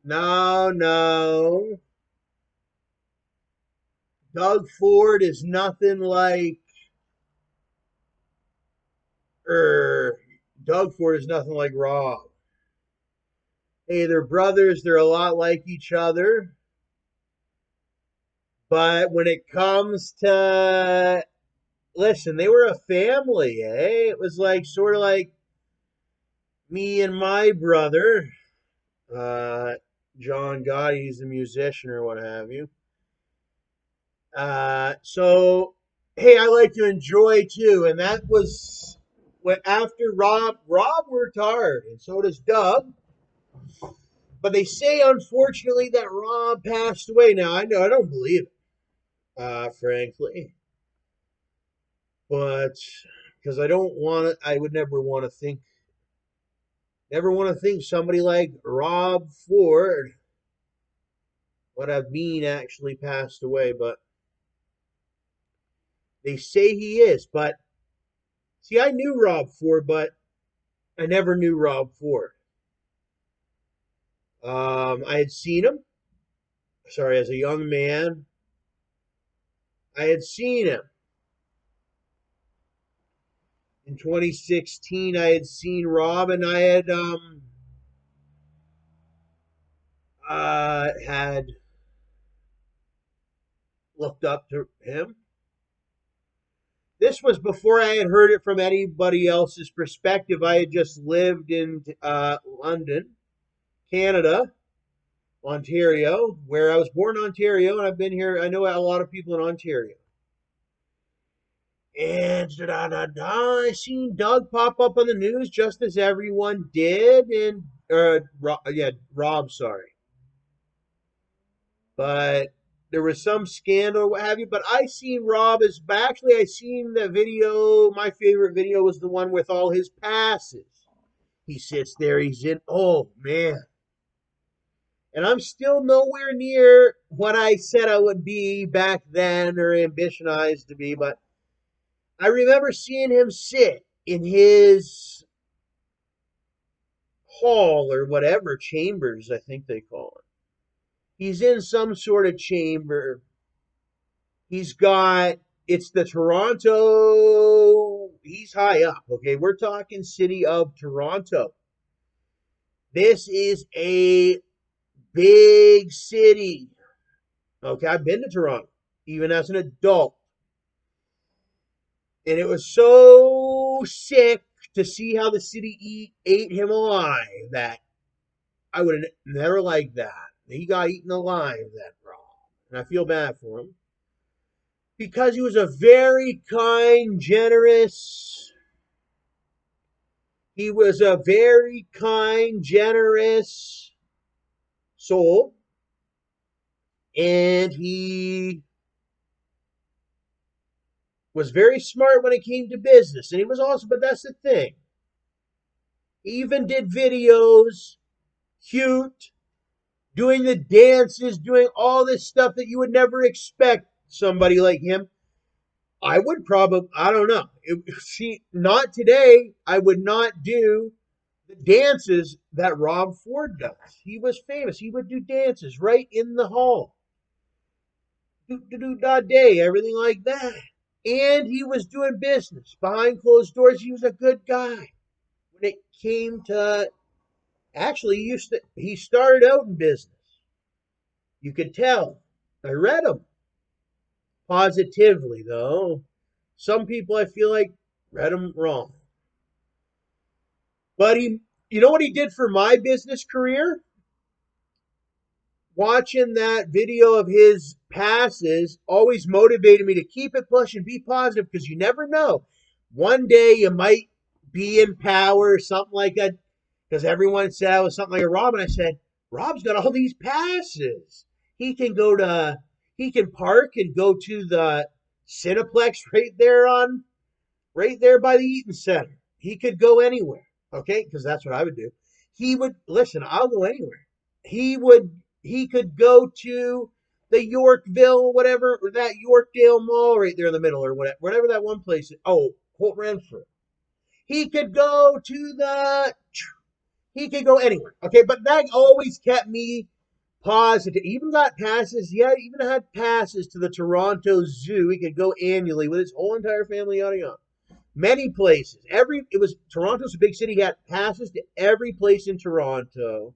No, no. Doug Ford is nothing like, er, Doug Ford is nothing like Rob. Hey, they're brothers. They're a lot like each other. But when it comes to, listen, they were a family, eh? It was like, sort of like me and my brother, uh, John Gotti, he's a musician or what have you. So, hey, I like to enjoy too. And that was what after Rob worked hard, and so does Doug. But they say, unfortunately, that Rob passed away. Now, I know I don't believe it, frankly, but because I don't want to, I would never want to think somebody like Rob Ford would have been actually passed away. But they say he is. But see, I knew Rob Ford, but I never knew Rob Ford. I had seen him. Sorry, as a young man, I had seen him in 2016. I had seen Rob, and I had looked up to him. This was before I had heard it from anybody else's perspective. I had just lived in London, Canada, Ontario, where I was born in Ontario, and I've been here. I know a lot of people in Ontario. And I seen Doug pop up on the news just as everyone did, and yeah, Rob, sorry, but there was some scandal or what have you. But I seen Rob as actually I seen the video. My favorite video was the one with all his passes. He sits there. He's in. Oh man, and I'm still nowhere near what I said I would be back then or ambitionized to be, but I remember seeing him sit in his hall or whatever chambers I think they call it. He's in some sort of chamber. He's got it's the Toronto. He's high up. Okay, we're talking city of Toronto. This is a big city. Okay, I've been to Toronto even as an adult, and it was so sick to see how the city ate him alive that I would have never liked that. He got eaten alive, that Rob. And I feel bad for him. Because he was a very kind, generous. He was a very kind, generous soul. And he was very smart when it came to business. And he was also, but that's the thing. He even did videos, cute, doing the dances, doing all this stuff that you would never expect somebody like him. I would probably, I don't know. See, not today. I would not do the dances that Rob Ford does. He was famous. He would do dances right in the hall. Do do do da day, everything like that. And he was doing business behind closed doors. He was a good guy. When it came to actually, he started out in business. You could tell. I read him positively, though. Some people I feel like read him wrong. But you know what he did for my business career? Watching that video of his passes always motivated me to keep it pushing, be positive, because you never know. One day you might be in power or something like that. Because everyone said I was something like a Rob, and I said, Rob's got all these passes. He can go to, he can park and go to the Cineplex right there by the Eaton Center. He could go anywhere, okay? Because that's what I would do. He would listen. I'll go anywhere. He would. He could go to the Yorkville, whatever, or that Yorkdale Mall right there in the middle, or whatever that one place is. Oh, Holt Renfrew. He could go to the. He could go anywhere. Okay, but that always kept me Positive. Even got passes. Yeah, even had passes to the Toronto Zoo. He could go annually with his whole entire family, yada yada. Many places. It was Toronto's a big city. He had passes to every place in Toronto,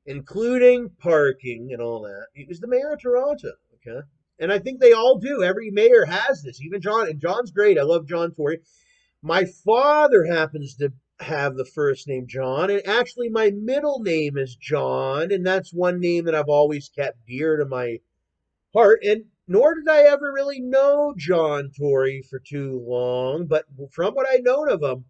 including parking and all that. He was the mayor of Toronto. Okay. And I think they all do. Every mayor has this. Even John, and John's great. I love John Tory. My father happens to have the first name John, and actually my middle name is John, and that's one name that I've always kept dear to my heart. And nor did I ever really know John Tory for too long, but from what I known of him,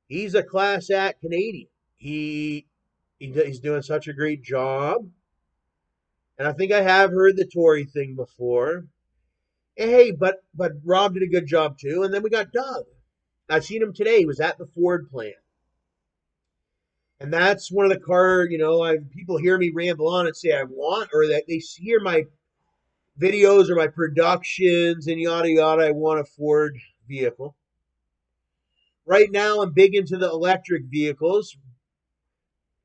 he's a class act Canadian. He's doing such a great job, and I think I have heard the Tory thing before. And hey, but Rob did a good job too, and then we got Doug. I seen him today. He was at the Ford plant. And that's one of the people hear me ramble on and say I want, or that they hear my videos or my productions and yada yada. I want a Ford vehicle. Right now, I'm big into the electric vehicles.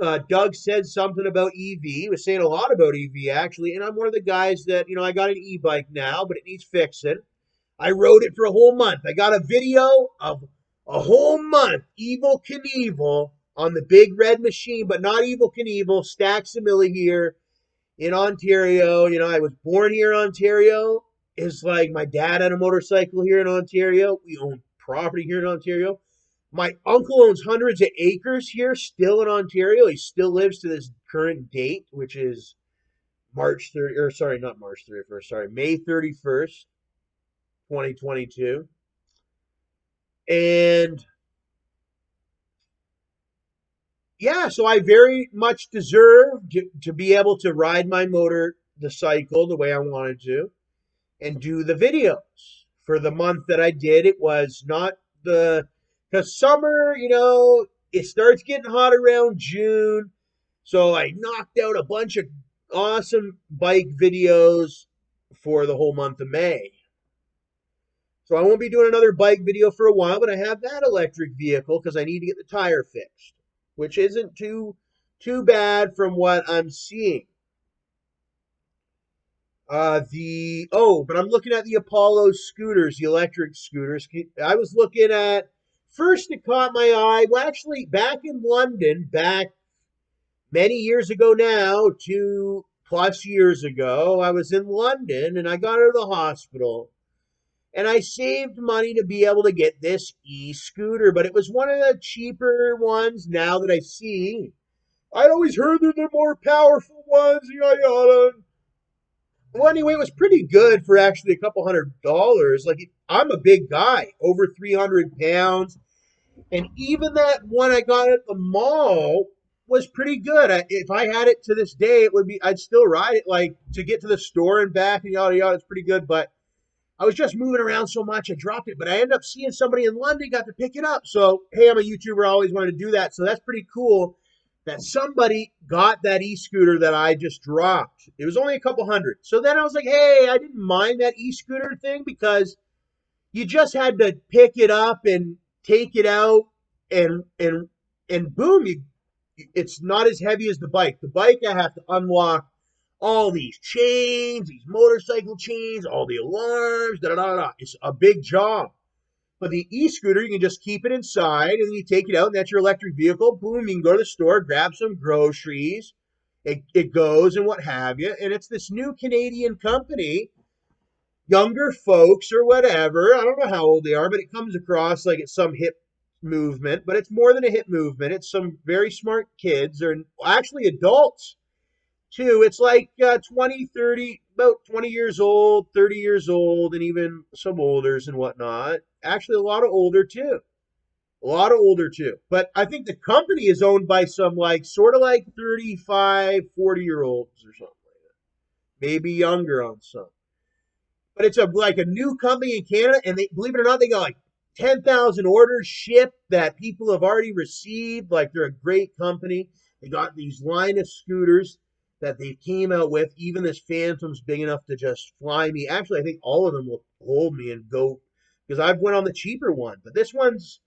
Doug said something about EV. He was saying a lot about EV actually, and I'm one of the guys that I got an e-bike now, but it needs fixing. I rode it for a whole month. I got a video of a whole month, Evil Knievel on the big red machine, but not Evil Knievel, StacksAMilli here in Ontario. I was born here in Ontario. It's like my dad had a motorcycle here in Ontario. We own property here in Ontario. My uncle owns hundreds of acres here still in Ontario. He still lives to this current date, which is March 30, or sorry, not March 31st, sorry, May 31st, 2022. And yeah, so I very much deserve to be able to ride my the cycle the way I wanted to and do the videos. For the month that I did, it was not because summer, it starts getting hot around June. So I knocked out a bunch of awesome bike videos for the whole month of May. So I won't be doing another bike video for a while, but I have that electric vehicle because I need to get the tire fixed, which isn't too bad from what I'm seeing. But I'm looking at the Apollo scooters, the electric scooters. I was looking at first it caught my eye. Well, actually, back in London, back many years ago now, 2+ years ago, I was in London and I got out of the hospital. And I saved money to be able to get this e-scooter, but it was one of the cheaper ones now that I see. I'd always heard that they're more powerful ones, yada yada. Well, anyway, it was pretty good for actually a couple $100. Like, I'm a big guy, over 300 pounds. And even that one I got at the mall was pretty good. If I had it to this day, I'd still ride it, like, to get to the store and back and yada yada. It's pretty good, but I was just moving around so much, I dropped it. But I ended up seeing somebody in London got to pick it up. So, hey, I'm a YouTuber. I always wanted to do that. So that's pretty cool that somebody got that e-scooter that I just dropped. It was only a couple hundred. So then I was like, hey, I didn't mind that e-scooter thing because you just had to pick it up and take it out and boom, it's not as heavy as the bike. The bike I have to unlock all these chains, these motorcycle chains, all the alarms, da da da da. It's a big job. But the e-scooter, you can just keep it inside and then you take it out and that's your electric vehicle. Boom, you can go to the store, grab some groceries. It goes and what have you. And it's this new Canadian company, younger folks or whatever. I don't know how old they are, but it comes across like it's some hip movement. But it's more than a hip movement. It's some very smart kids or actually adults too. It's like 20, 30, about 20 years old, 30 years old, and even some olders and whatnot. Actually, a lot of older too. A lot of older too. But I think the company is owned by some like sort of like 35, 40-year-olds or something like that. Maybe younger on some. But it's like a new company in Canada, and they, believe it or not, they got like 10,000 orders shipped that people have already received. Like they're a great company. They got these line of scooters that they came out with. Even this Phantom's big enough to just fly me. Actually, I think all of them will hold me and go because I've went on the cheaper one. But this one's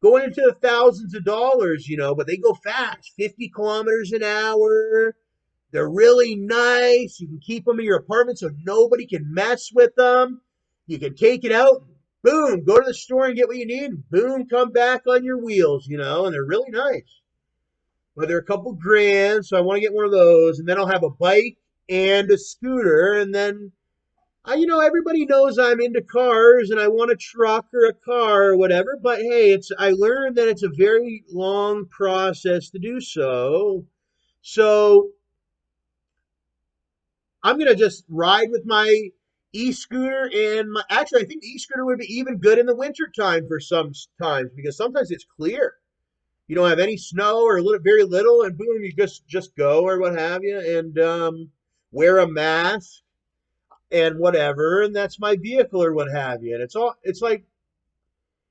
going into the thousands of dollars, but they go fast, 50 kilometers an hour. They're really nice. You can keep them in your apartment so nobody can mess with them. You can take it out, boom, go to the store and get what you need, and boom, come back on your wheels, and they're really nice. But they're a couple grand, so I want to get one of those, and then I'll have a bike and a scooter, and then everybody knows I'm into cars and I want a truck or a car or whatever, but hey, I learned that it's a very long process to do so. So I'm gonna just ride with my e-scooter and actually I think the e-scooter would be even good in the winter time for some times because sometimes it's clear. You don't have any snow or very little, and boom, you just go or what have you, and wear a mask and whatever, and that's my vehicle or what have you. And it's like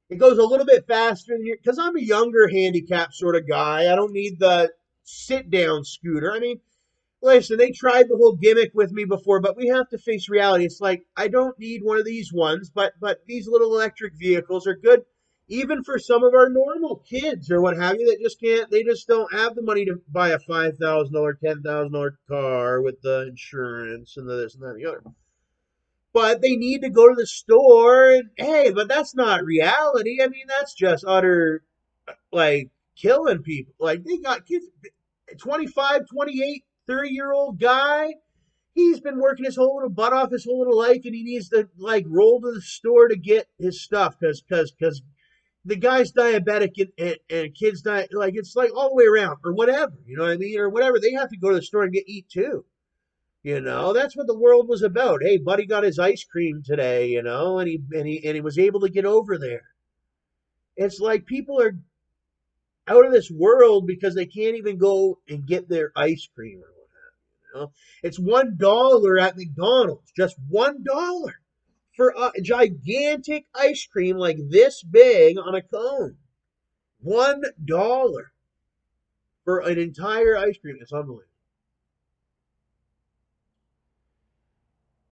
it goes a little bit faster than you because I'm a younger handicap sort of guy. I don't need the sit down scooter. I mean, listen, they tried the whole gimmick with me before, but we have to face reality. It's like I don't need one of these ones, but these little electric vehicles are good even for some of our normal kids or what have you that just can't they just don't have the money to buy a $5,000, $10,000 car with the insurance and the this and that and the other. But they need to go to the store and hey, but that's not reality. I mean, that's just utter like killing people. Like they got kids 25, 28, 30-year-old guy. He's been working his whole little butt off his whole little life and he needs to like roll to the store to get his stuff because the guy's diabetic and kids die like it's like all the way around or whatever, you know what I mean? Or whatever. They have to go to the store and get eat too. That's what the world was about. Hey, buddy got his ice cream today, and he was able to get over there. It's like people are out of this world because they can't even go and get their ice cream or whatever. It's $1 at McDonald's, just $1 for a gigantic ice cream like this big on a cone. $1 for an entire ice cream. It's unbelievable.